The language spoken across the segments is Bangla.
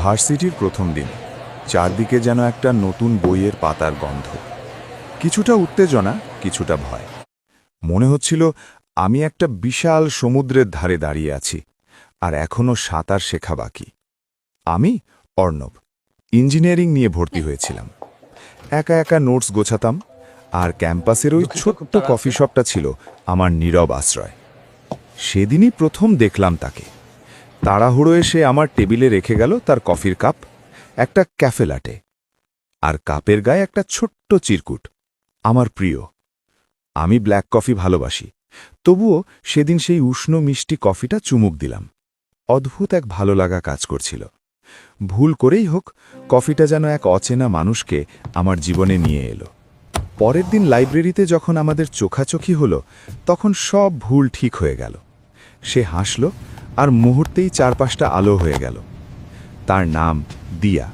ভার্সিটির প্রথম দিন চারদিকে যেন একটা নতুন বইয়ের পাতার গন্ধ। কিছুটা উত্তেজনা, কিছুটা ভয়। মনে হচ্ছিল আমি একটা বিশাল সমুদ্রের ধারে দাঁড়িয়ে আছি, আর এখনও সাঁতার শেখা বাকি। আমি অর্ণব, ইঞ্জিনিয়ারিং নিয়ে ভর্তি হয়েছিলাম। একা একা নোটস গোছাতাম, আর ক্যাম্পাসের ওই ছোট্ট কফি শপটা ছিল আমার নীরব আশ্রয়। সেদিনই প্রথম দেখলাম তাকে। তাড়াহুড়ো এসে আমার টেবিলে রেখে গেল তার কফির কাপ, একটা ক্যাফে লাটে, আর কাপের গায়ে একটা ছোট্ট চিরকুট, আমার প্রিয়। আমি ব্ল্যাক কফি ভালোবাসি, তবুও সেদিন সেই উষ্ণ মিষ্টি কফিটা চুমুক দিলাম। অদ্ভুত এক ভালো লাগা কাজ করছিল। ভুল করেই হোক, কফিটা যেন এক অচেনা মানুষকে আমার জীবনে নিয়ে এলো। পরের দিন লাইব্রেরিতে যখন আমাদের চোখাচোখি হলো, তখন সব ভুল ঠিক হয়ে গেল। সে হাসল, আর মুহূর্তেই চারপাশটা আলো হয়ে গেল। তার নাম দিয়া,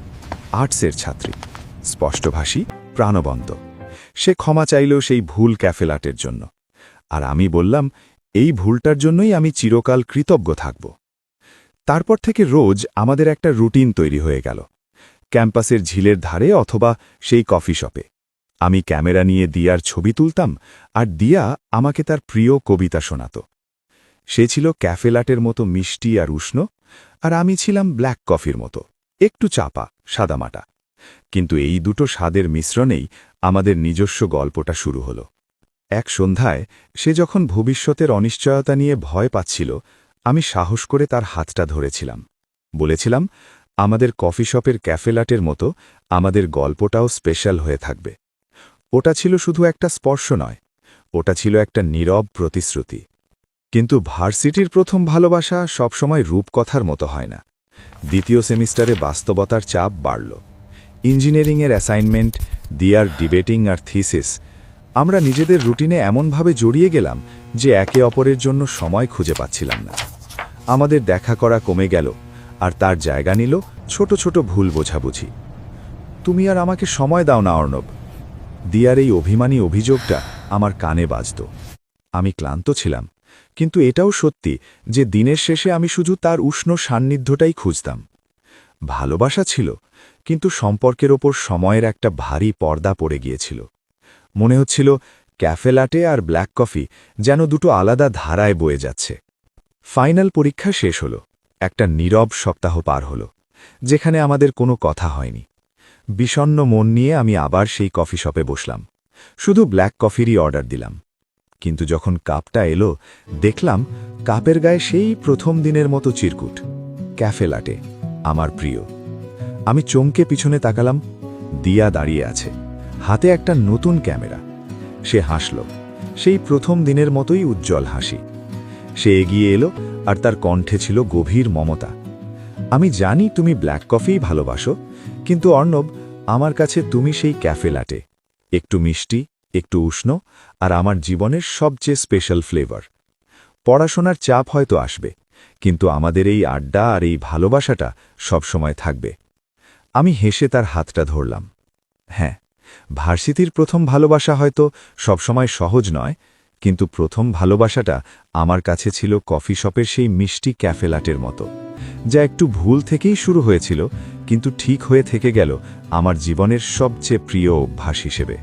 আর্টসের ছাত্রী, স্পষ্টভাষী, প্রাণবন্ত। সে ক্ষমা চাইল সেই ভুল ক্যাফেলাটের জন্য, আর আমি বললাম এই ভুলটার জন্যই আমি চিরকাল কৃতজ্ঞ থাকব। তারপর থেকে রোজ আমাদের একটা রুটিন তৈরি হয়ে গেল। ক্যাম্পাসের ঝিলের ধারে অথবা সেই কফি শপে আমি ক্যামেরা নিয়ে দিয়ার ছবি তুলতাম, আর দিয়া আমাকে তার প্রিয় কবিতা শোনাত। সে ছিল ক্যাফেলাটের মতো মিষ্টি আর উষ্ণ, আর আমি ছিলাম ব্ল্যাক কফির মতো, একটু চাপা, সাদামাটা। কিন্তু এই দুটো স্বাদের মিশ্রণেই আমাদের নিজস্ব গল্পটা শুরু হলো। এক সন্ধ্যায় সে যখন ভবিষ্যতের অনিশ্চয়তা নিয়ে ভয় পাচ্ছিল, আমি সাহস করে তার হাতটা ধরেছিলাম। বলেছিলাম, আমাদের কফি শপের ক্যাফেলাটের মতো আমাদের গল্পটাও স্পেশাল হয়ে থাকবে। ওটা ছিল শুধু একটা স্পর্শ নয়, ওটা ছিল একটা নীরব প্রতিশ্রুতি। কিন্তু ভার্সিটির প্রথম ভালোবাসা সবসময় রূপকথার মতো হয় না। দ্বিতীয় সেমিস্টারে বাস্তবতার চাপ বাড়ল। ইঞ্জিনিয়ারিংয়ের অ্যাসাইনমেন্ট, দিয়ার ডিবেটিং আর থিসিস। আমরা নিজেদের রুটিনে এমনভাবে জড়িয়ে গেলাম যে একে অপরের জন্য সময় খুঁজে পাচ্ছিলাম না। আমাদের দেখা করা কমে গেল, আর তার জায়গা নিল ছোট ছোট ভুল বোঝাবুঝি। তুমি আর আমাকে সময় দাও না অর্ণব। দিয়ার এই অভিমানী অভিযোগটা আমার কানে বাজত। আমি ক্লান্ত ছিলাম, কিন্তু এটাও সত্যি যে দিনের শেষে আমি শুধু তার উষ্ণ সান্নিধ্যটাই খুঁজতাম। ভালোবাসা ছিল, কিন্তু সম্পর্কের ওপর সময়ের একটা ভারী পর্দা পড়ে গিয়েছিল। মনে হচ্ছিল ক্যাফে লাটে আর ব্ল্যাক কফি যেন দুটো আলাদা ধারায় বয়ে যাচ্ছে। ফাইনাল পরীক্ষা শেষ হল, একটা নীরব সপ্তাহ পার হল, যেখানে আমাদের কোনো কথা হয়নি। বিষণ্ণ মন নিয়ে আমি আবার সেই কফি শপে বসলাম। শুধু ব্ল্যাক কফিরই অর্ডার দিলাম। কিন্তু যখন কাপটা এলো, দেখলাম কাপের গায়ে সেই প্রথম দিনের মতো চিরকুট, ক্যাফে লাটে, আমার প্রিয়। আমি চমকে পিছনে তাকালাম। দিয়া দাঁড়িয়ে আছে, হাতে একটা নতুন ক্যামেরা। সে হাসল, সেই প্রথম দিনের মতোই উজ্জ্বল হাসি। সে এগিয়ে এলো, আর তার কণ্ঠে ছিল গভীর মমতা। আমি জানি তুমি ব্ল্যাক কফিই ভালোবাসো, কিন্তু অর্ণব, আমার কাছে তুমি সেই ক্যাফে লাটে, একটু মিষ্টি, একটু উষ্ণ, আর আমার জীবনের সবচেয়ে স্পেশাল ফ্লেভার। পড়াশোনার চাপ হয়তো আসবে, কিন্তু আমাদের এই আড্ডা আর এই ভালোবাসাটা সবসময় থাকবে। আমি হেসে তার হাতটা ধরলাম। হ্যাঁ, ভার্সিটির প্রথম ভালোবাসা হয়তো সবসময় সহজ নয়, কিন্তু প্রথম ভালোবাসাটা আমার কাছে ছিল কফি শপের সেই মিষ্টি ক্যাফে লাটের মতো, যা একটু ভুল থেকেই শুরু হয়েছিল, কিন্তু ঠিক হয়ে থেকে গেল আমার জীবনের সবচেয়ে প্রিয় অভ্যাস হিসেবে।